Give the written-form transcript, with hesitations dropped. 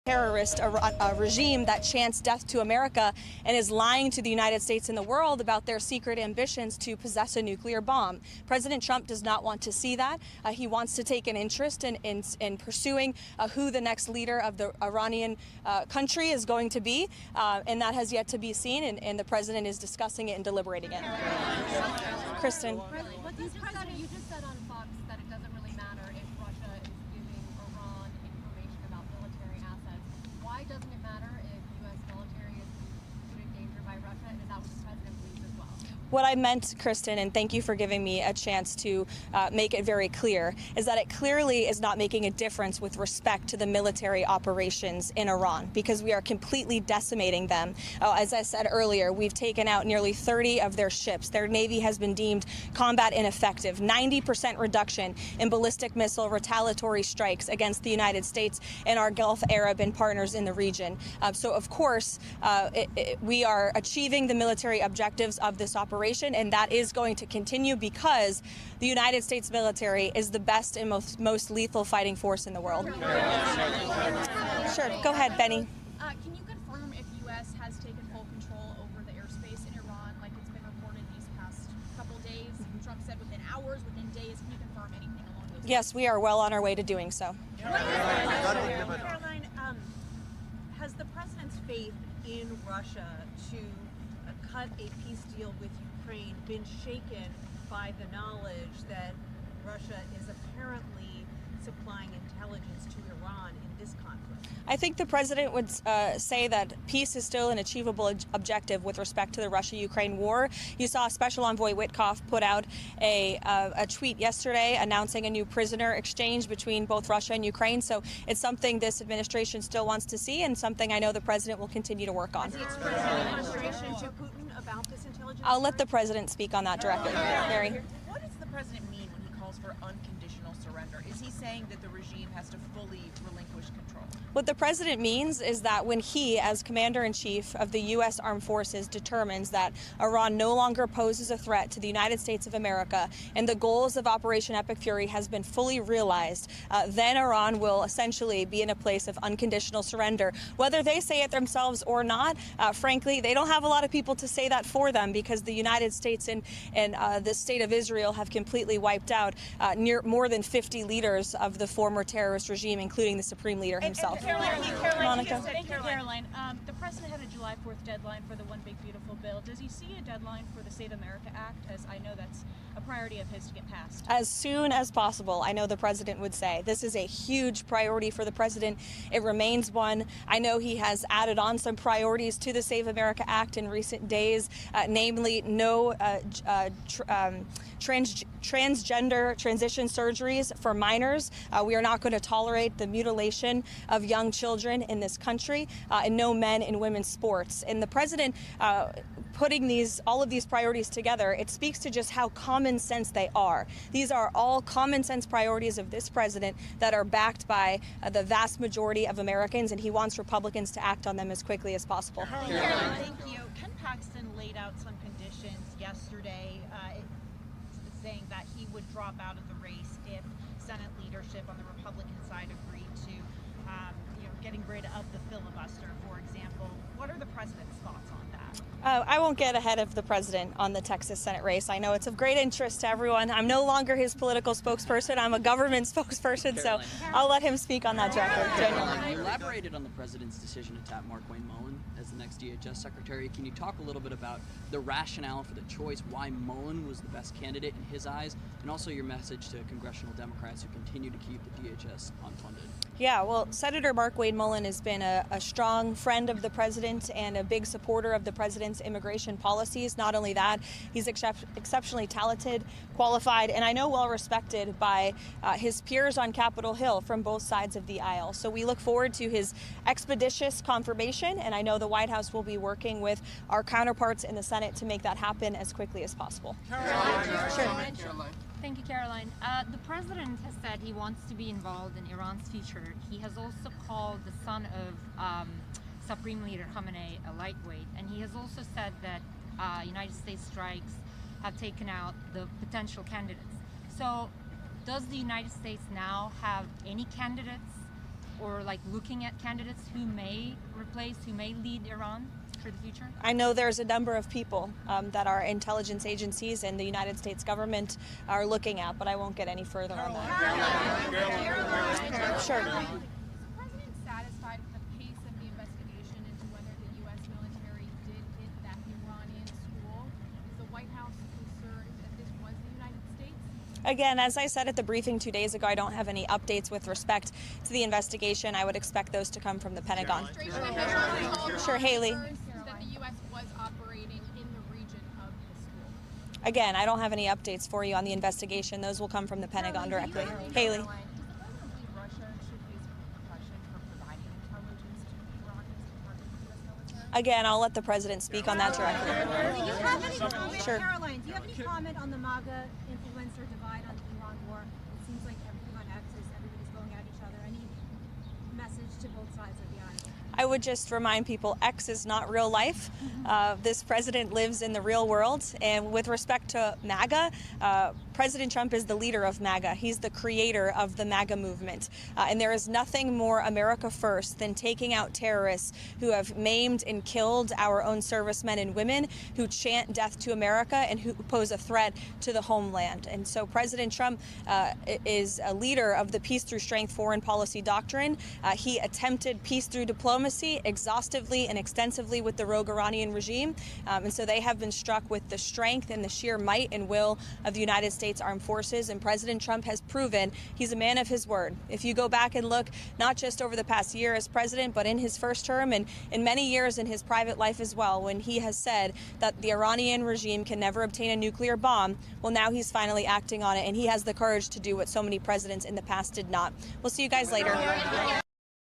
terrorist regime that chants death to America and is lying to the United States and the world about their secret ambitions to possess a nuclear bomb. President Trump does not want to see that. He wants to take an interest in pursuing who the next leader of the Iranian country is going to be, and that has yet to be seen, and the president is discussing it and deliberating it. Kristen. You just said on Fox that it doesn't really matter if Russia is giving Iran information about military assets. Why doesn't it matter if U.S. military is put in danger by Russia? And is that what the president believes as well? What I meant, Kristen, and thank you for giving me a chance to make it very clear, is that it clearly is not making a difference with respect to the military operations in Iran, because we are completely decimating them. As I said earlier, we've taken out nearly 30 of their ships. Their Navy has been deemed combat ineffective. 90% reduction in ballistic missile retaliatory strikes against the United States and our Gulf Arab and partners in the region. So, of course, we are achieving the military objectives of this operation, and that is going to continue because the United States military is the best and most lethal fighting force in the world. Sure, go ahead, Benny. Can you confirm if U.S. has taken full control over the airspace in Iran, like it's been reported these past couple days? Trump said within hours, within days. Can you confirm anything along those lines? Yes, we are well on our way to doing so. Caroline, has the president's faith in Russia to cut a peace deal with Ukraine been shaken by the knowledge that Russia is apparently supplying intelligence to Iran in this conflict? I think the president would say that peace is still an achievable objective with respect to the Russia-Ukraine war. You saw Special Envoy Witkoff put out a tweet yesterday announcing a new prisoner exchange between both Russia and Ukraine. So it's something this administration still wants to see, and something I know the president will continue to work on. Has he expressed any frustration to Putin about this intelligence? I'll let the president speak on that directly. Mary. What does the president mean when he calls for unconditional surrender? Is he saying that the regime has to fully relinquish control? What the president means is that when he, as commander-in-chief of the U.S. Armed Forces, determines that Iran no longer poses a threat to the United States of America and the goals of Operation Epic Fury has been fully realized, then Iran will essentially be in a place of unconditional surrender. Whether they say it themselves or not, frankly, they don't have a lot of people to say that for them, because the United States and the state of Israel have completely wiped out more than 50 leaders of the former terrorist regime, including the supreme leader himself. Monica. Thank you, Caroline. The president had a July 4th deadline for the One Big Beautiful Bill. Does he see a deadline for the Save America Act, as I know that's a priority of his to get passed? As soon as possible, I know the president would say. This is a huge priority for the president. It remains one. I know he has added on some priorities to the Save America Act in recent days, namely no transgender transition surgeries for minors. We are not going to tolerate the mutilation of young children in this country, and no men in women's sports. And the president putting all of these priorities together, it speaks to just how common sense they are. These are all common sense priorities of this president that are backed by the vast majority of Americans, and he wants Republicans to act on them as quickly as possible. Thank you. Ken Paxton laid out some conditions yesterday, saying that he would drop out of the race if Senate leadership on the Republican side agreed to getting rid of the filibuster, for example. What are the president's thoughts on that? I won't get ahead of the president on the Texas Senate race. I know it's of great interest to everyone. I'm no longer his political spokesperson. I'm a government spokesperson, so I'll let him speak on that directly. You elaborated on the president's decision to tap Markwayne Mullin as the next DHS secretary. Can you talk a little bit about the rationale for the choice, why Mullin was the best candidate in his eyes, and also your message to congressional Democrats who continue to keep the DHS unfunded? Yeah, well, Senator Markwayne Mullin has been a strong friend of the president and a big supporter of the president's immigration policies. Not only that, he's exceptionally talented, qualified, and I know well respected by his peers on Capitol Hill from both sides of the aisle. So we look forward to his expeditious confirmation, and I know the White House will be working with our counterparts in the Senate to make that happen as quickly as possible. Caroline. Thank you, Caroline. The president has said he wants to be involved in Iran's future. He has also called the son of Supreme Leader Khamenei a lightweight, and he has also said that United States strikes have taken out the potential candidates. So does the United States now have any candidates or like looking at candidates who may replace, who may lead Iran for the future? I know there's a number of people that our intelligence agencies and the United States government are looking at, but I won't get any further on that. Sure. Is the president satisfied with the pace of the investigation into whether the U.S. military did hit that Iranian school? Is the White House concerned that this was the United States? Again, as I said at the briefing 2 days ago, I don't have any updates with respect to the investigation. I would expect those to come from the Pentagon. Sure, Haley. That the U.S. was operating in the region of the school. Again, I don't have any updates for you on the investigation. Those will come from the Pentagon directly. Haley. Does the president believe Russia should face repercussion for providing intelligence to the Iranians as part of the U.S. military? Again, I'll let the president speak on that directly. Do you have any comment, Sure. Caroline, do you have any comment on the MAGA influencer divide on the Iran war? It seems like everything on X is everybody's going at each other. Any message to both sides of the aisle? I would just remind people X is not real life. This president lives in the real world. And with respect to MAGA, President Trump is the leader of MAGA. He's the creator of the MAGA movement. And there is nothing more America first than taking out terrorists who have maimed and killed our own servicemen and women, who chant death to America and who pose a threat to the homeland. And so President Trump is a leader of the peace through strength foreign policy doctrine. He attempted peace through diplomacy exhaustively and extensively with the rogue Iranian regime. And so they have been struck with the strength and the sheer might and will of the United States Armed Forces. And President Trump has proven he's a man of his word. If you go back and look, not just over the past year as president, but in his first term and in many years in his private life as well, when he has said that the Iranian regime can never obtain a nuclear bomb, well, now he's finally acting on it. And he has the courage to do what so many presidents in the past did not. We'll see you guys later.